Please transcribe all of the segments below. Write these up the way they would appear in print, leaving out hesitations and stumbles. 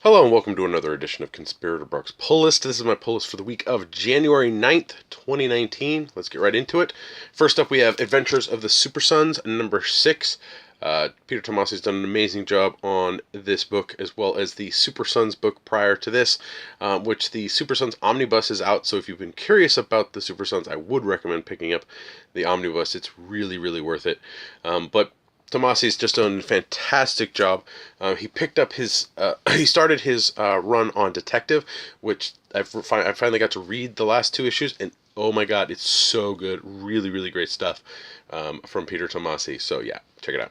Hello and welcome to another edition of Conspirator Brock's Pull List. This is my pull list for the week of January 9th, 2019. Let's get right into it. First up, we have Adventures of the Super Sons, number 6. Peter Tomasi's done an amazing job on this book, as well as the Super Sons book prior to this, which the Super Sons Omnibus is out. So if you've been curious about the Super Sons, I would recommend picking up the Omnibus. It's really, really worth it. But Tomasi's just done a fantastic job. He picked up his, he started his run on Detective, which I finally got to read the last 2 issues, and oh my god, it's so good. Really, really great stuff from Peter Tomasi. So yeah, check it out.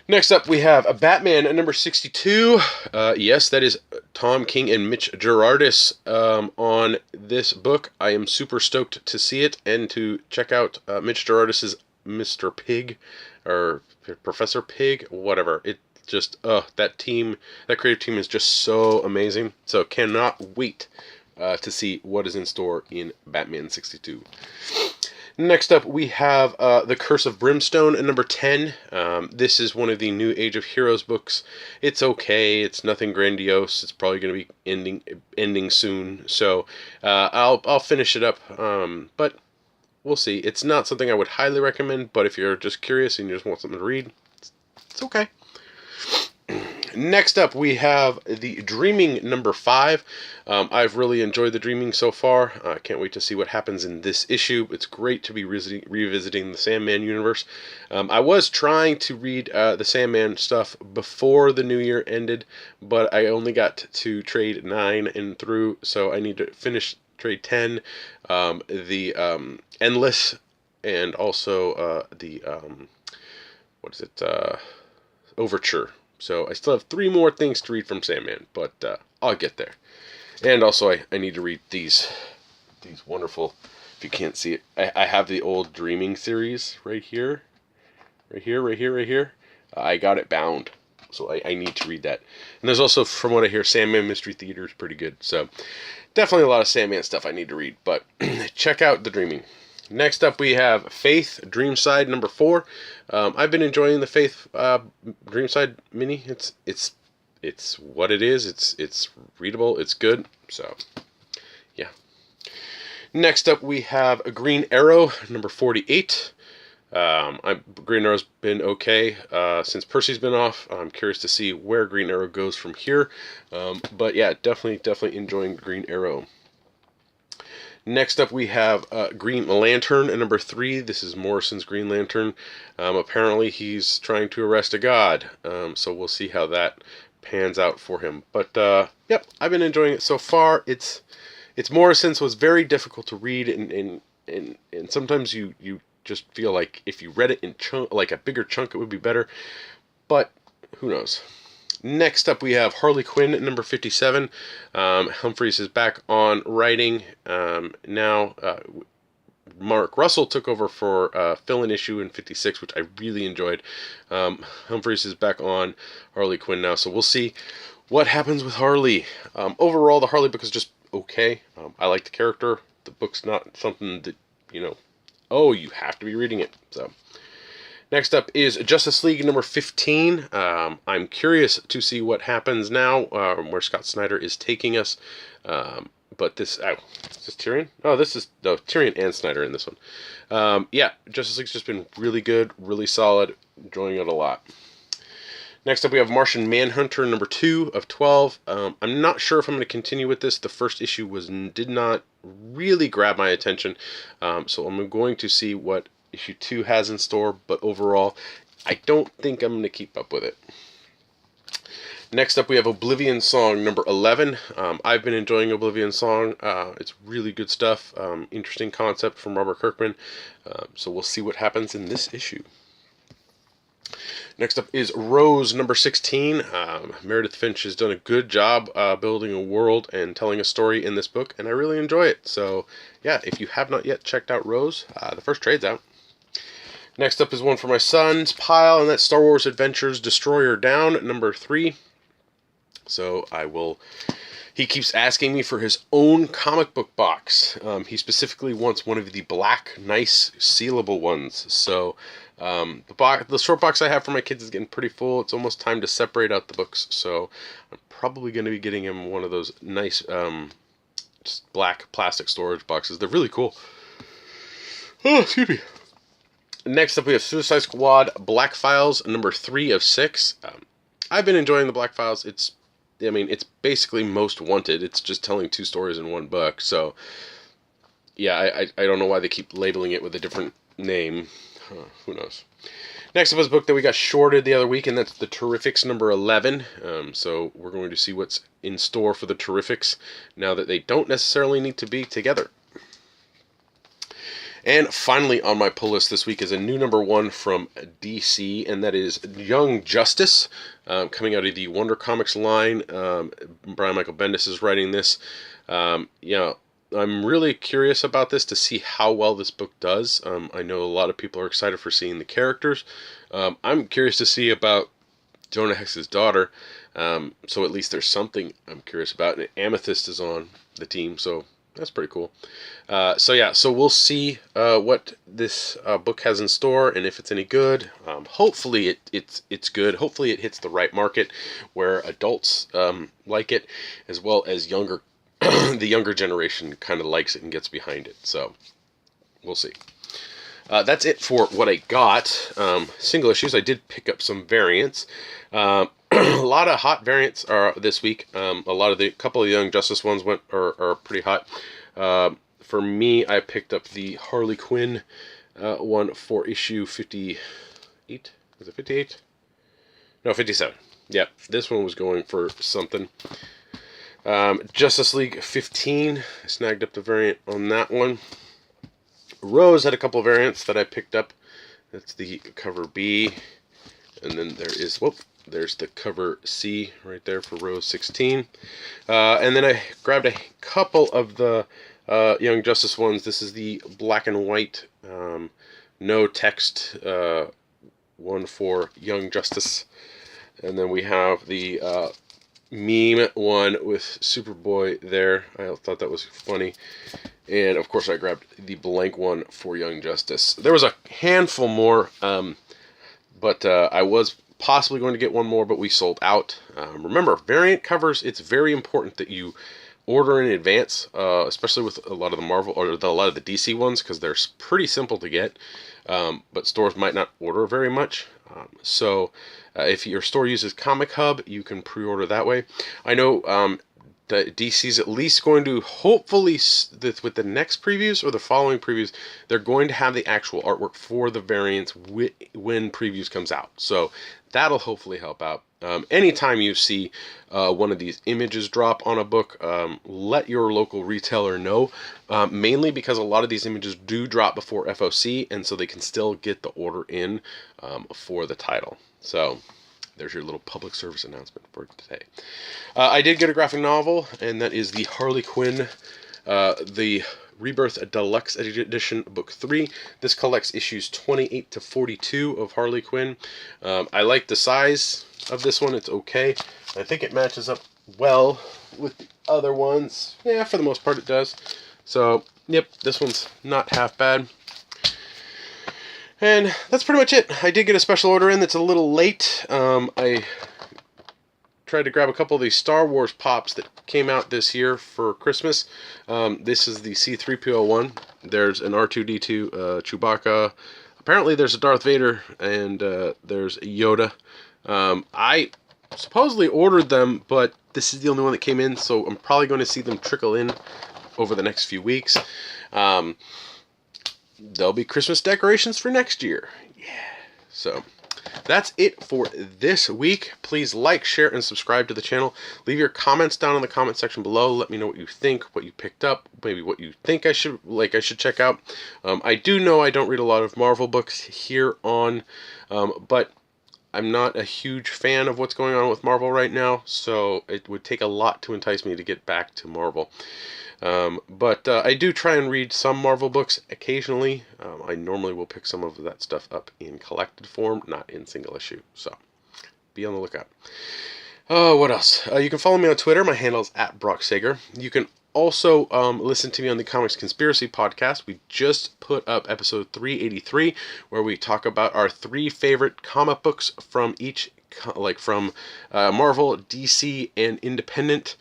Next up, we have a Batman at number 62. Yes, that is Tom King and Mitch Gerardis on this book. I am super stoked to see it and to check out Mitch Gerardis' Mr. Pig, or Professor Pig, whatever. It just, that team, that creative team is just so amazing. So cannot wait to see what is in store in Batman 62. Next up, we have The Curse of Brimstone at number 10. This is one of the New Age of Heroes books. It's okay. It's nothing grandiose. It's probably going to be ending soon. So I'll finish it up. But we'll see. It's not something I would highly recommend, but if you're just curious and you just want something to read, it's okay. Next up, we have The Dreaming number 5. I've really enjoyed The Dreaming so far. I can't wait to see what happens in this issue. It's great to be revisiting the Sandman universe. I was trying to read the Sandman stuff before the new year ended, but I only got to trade 9 and through, so I need to finish trade 10, the Endless, and also the Overture. So I still have 3 more things to read from Sandman, but I'll get there. And also I need to read these wonderful, if you can't see it, I have the old Dreaming series right here. Right here. I got it bound, so I need to read that. And there's also, from what I hear, Sandman Mystery Theater is pretty good. So definitely a lot of Sandman stuff I need to read, but check out The Dreaming. Next up, we have Faith, Dreamside, number 4. I've been enjoying the Faith Dreamside mini. It's what it is. It's readable. It's good. So, yeah. Next up, we have a Green Arrow, number 48. Green Arrow's been okay since Percy's been off. I'm curious to see where Green Arrow goes from here. But yeah, definitely enjoying Green Arrow. Next up, we have Green Lantern at number 3. This is Morrison's Green Lantern. Apparently, he's trying to arrest a god, so we'll see how that pans out for him. But yep, I've been enjoying it so far. It's Morrison's, was very difficult to read, and sometimes you just feel like if you read it in like a bigger chunk, it would be better. But who knows? Next up, we have Harley Quinn at number 57. Humphreys is back on writing. Now, Mark Russell took over for fill-in issue in 56, which I really enjoyed. Humphreys is back on Harley Quinn now, so we'll see what happens with Harley. Overall, the Harley book is just okay. I like the character. The book's not something that, you have to be reading it. So, next up is Justice League number 15. I'm curious to see what happens now, where Scott Snyder is taking us. But this, is this Tyrion? Oh, Tyrion and Snyder in this one. Yeah, Justice League's just been really good, really solid. Enjoying it a lot. Next up, we have Martian Manhunter number 2 of 12. I'm not sure if I'm going to continue with this. The first issue did not really grab my attention, so I'm going to see what issue 2 has in store, but overall, I don't think I'm going to keep up with it. Next up, we have Oblivion Song number 11. I've been enjoying Oblivion Song. It's really good stuff. Interesting concept from Robert Kirkman. So we'll see what happens in this issue. Next up is Rose number 16. Meredith Finch has done a good job building a world and telling a story in this book, and I really enjoy it. So yeah, if you have not yet checked out Rose, the first trade's out. Next up is one for my son's pile, and that's Star Wars Adventures Destroyer Down, number 3. So he keeps asking me for his own comic book box. He specifically wants one of the black, nice, sealable ones. So The short box I have for my kids is getting pretty full. It's almost time to separate out the books, so I'm probably going to be getting him one of those nice just black plastic storage boxes. They're really cool. Oh, excuse me. Next up, we have Suicide Squad Black Files, number 3 of 6. I've been enjoying the Black Files. It's basically Most Wanted. It's just telling 2 stories in one book. So, yeah, I don't know why they keep labeling it with a different name. Who knows? Next up is a book that we got shorted the other week, and that's The Terrifics number 11. So we're going to see what's in store for The Terrifics now that they don't necessarily need to be together. And finally on my pull list this week is a new number 1 from DC, and that is Young Justice, coming out of the Wonder Comics line. Brian Michael Bendis is writing this. I'm really curious about this to see how well this book does. I know a lot of people are excited for seeing the characters. I'm curious to see about Jonah Hex's daughter. So at least there's something I'm curious about. And Amethyst is on the team, so that's pretty cool. So we'll see what this book has in store and if it's any good. Hopefully it's good. Hopefully it hits the right market where adults like it, as well as the younger generation kind of likes it and gets behind it. So we'll see. That's it for what I got. Single issues. I did pick up some variants. A lot of hot variants are this week. A couple of Young Justice ones are pretty hot. For me, I picked up the Harley Quinn one for issue 58. Was it 58? No, 57. Yeah, this one was going for something. Justice League 15. I snagged up the variant on that one. Rose had a couple of variants that I picked up. That's the cover B. And then there's the cover C right there for Rose 16. And then I grabbed a couple of the Young Justice ones. This is the black and white, no text one for Young Justice. And then we have the meme one with Superboy there. I thought that was funny. And of course I grabbed the blank one for Young Justice. There was a handful more, but I was possibly going to get one more, but we sold out. Remember, variant covers, it's very important that you order in advance, especially with a lot of the Marvel or a lot of the DC ones, because they're pretty simple to get, but stores might not order very much. So if your store uses Comic Hub, you can pre-order that way. I know that DC's at least going to, hopefully, with the next previews or the following previews, they're going to have the actual artwork for the variants when previews comes out. So that'll hopefully help out. Anytime you see one of these images drop on a book, let your local retailer know, mainly because a lot of these images do drop before FOC, and so they can still get the order in for the title. So there's your little public service announcement for today. I did get a graphic novel, and that is the Harley Quinn, the Rebirth Deluxe Edition, Book 3. This collects issues 28 to 42 of Harley Quinn. I like the size of this one. It's okay. I think it matches up well with the other ones. Yeah, for the most part it does. So, yep, this one's not half bad. And that's pretty much it. I did get a special order in that's a little late. I tried to grab a couple of these Star Wars pops that came out this year for Christmas. This is the C-3PO one. There's an R2-D2 Chewbacca. Apparently there's a Darth Vader, and there's a Yoda. I supposedly ordered them, but this is the only one that came in, so I'm probably going to see them trickle in over the next few weeks. There'll be Christmas decorations for next year. Yeah. So that's it for this week. Please like, share, and subscribe to the channel. Leave your comments down in the comment section below. Let me know what you think, what you picked up, maybe what you think I should check out. I do know I don't read a lot of Marvel books here on, but I'm not a huge fan of what's going on with Marvel right now, so it would take a lot to entice me to get back to Marvel. But I do try and read some Marvel books occasionally. I normally will pick some of that stuff up in collected form, not in single issue. So be on the lookout. What else? You can follow me on Twitter. My handle is @BrockSager. You can also listen to me on the Comics Conspiracy podcast. We just put up episode 383, where we talk about our 3 favorite comic books from each, from Marvel, DC, and Independent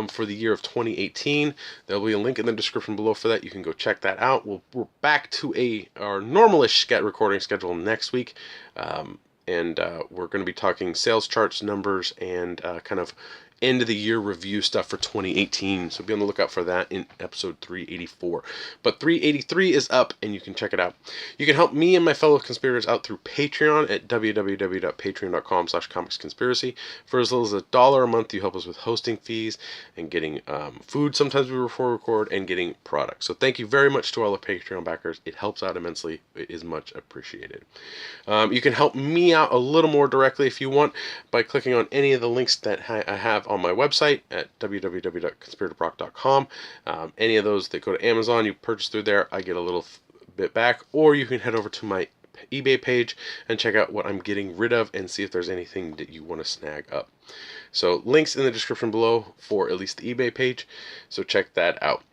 for the year of 2018. There'll be a link in the description below for that. You can go check that out. We're back to our normalish recording schedule next week. And we're going to be talking sales charts, numbers, and kind of end of the year review stuff for 2018. So be on the lookout for that in episode 384. But 383 is up, and you can check it out. You can help me and my fellow conspirators out through Patreon at www.patreon.com/comicsconspiracy. For as little as $1 a month, you help us with hosting fees and getting food sometimes before we record, and getting products. So thank you very much to all the Patreon backers. It helps out immensely. It is much appreciated. You can help me out a little more directly if you want by clicking on any of the links that I have on my website at www.conspiratorbrock.com. Any of those that go to Amazon, you purchase through there, I get a little bit back. Or you can head over to my eBay page and check out what I'm getting rid of and see if there's anything that you want to snag up. So links in the description below for at least the eBay page. So check that out.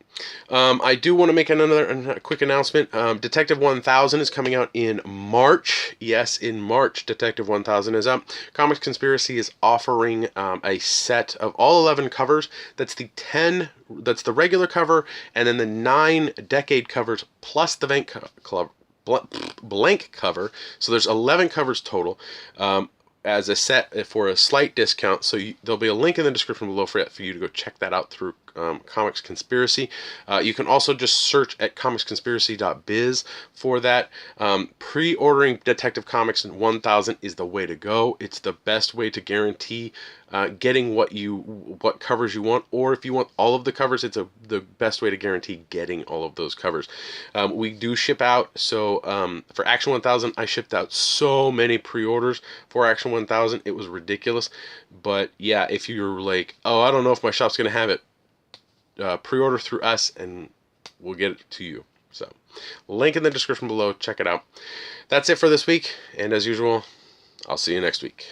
I do want to make another quick announcement. Detective 1000 is coming out in March. Yes, in March, Detective 1000 is up. Comics Conspiracy is offering a set of all 11 covers. That's the regular cover, and then the 9 decade covers plus the blank cover. So there's 11 covers total. As a set for a slight discount. So there'll be a link in the description below for you to go check that out through Comics Conspiracy. You can also just search at comicsconspiracy.biz for that. Pre-ordering Detective Comics 1000 is the way to go. It's the best way to guarantee getting what covers you want, or if you want all of the covers, it's the best way to guarantee getting all of those covers. We do ship out, so for Action 1000, I shipped out so many pre-orders for Action 1000, it was ridiculous. But yeah, if you're like, oh, I don't know if my shop's gonna have it, pre-order through us and we'll get it to you. So link in the description below, check it out. That's it for this week, and as usual, I'll see you next week.